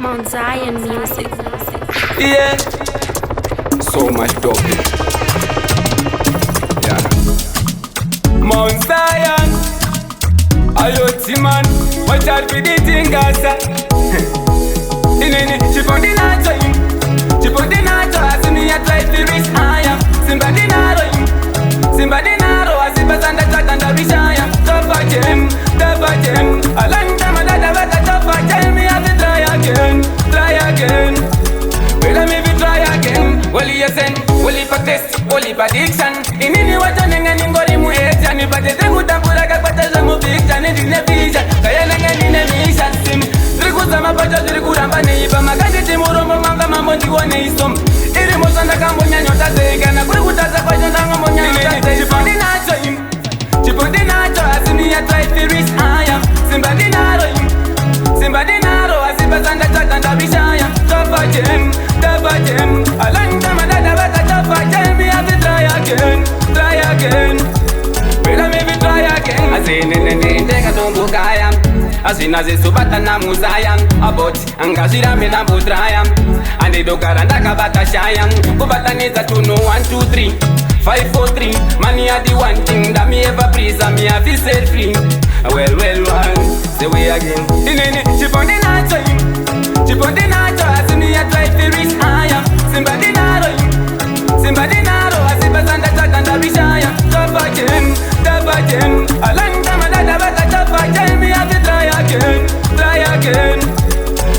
Mount Zion music. Yeah, so much doping. Yeah, Mount Zion. Ayoti man, watch out for the thingasa. Inene, she found the nacho him. She found the nacho as me a try to reach higher. Simba the naro him. Simba the naro as if it's under track and the vishaya. Tough gem. A long time I got a tough gem. Me have to try again. Well, me be try again. Well, listen, well, if a test, well, if addiction. In any water, and in body, mu hate, and if I take good and put a capata, mu fiction, and in a vision, I am in a mission. Sim, Tricuzama, Pacha, Tricuramba, Neiva, Magadi, Timuroma, Manga, Monti, one is some. It was on the Cambodia, not a day, and I could have a question on Ammonia. She put the nacho him. She put the nacho as me a try to reach higher. Simba the naro him. Simba the naro as if it's under track and the vishaya. Tough gem. A long time I got a tough gem. Me have to try again. Well, maybe try again. I say, take a tumbo kaya. As soon as it's subata na musayam. About angashira me na butrayam. And they do karanda kabata shayam. Kubata neza to know 1, 2, 3 5, 4, 3. Money are the one thing that me ever praise and me have to set free. Well, say we again. She found the nacho him. She found the nacho as me a try to reach higher. Simba the naro him. Simba the naro as if it's under track and the vishaya. Tough gem. A long time I got a tough gem. Me have to try again.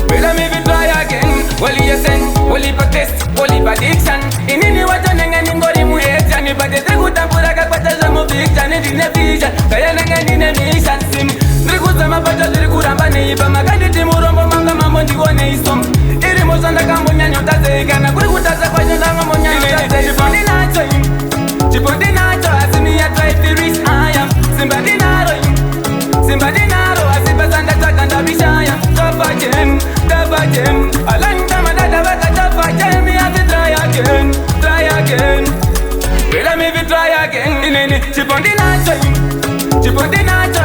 Well, me be try again. Well, listen, well, if a test, well, if addiction. In any water, and in body, mu hate, and if I take good and put a capata, mu fiction, and in a vision, I in a mission. Sim, Tricuzama, Pacha, Tricuramba, Neiva, Magadi, Timuroma, Manga, Monti, one is some. It was on the Cambodia, not a day, and I could have a question on Ammonia. She found the nacho him. She put the nacho as me a try to reach higher. Simba the naro him. Simba the naro as if it's under track and the vishaya. Tough gem. A long time I got a tough gem. Me have to try again. Well, me be try again. She put the nacho him. She put the nacho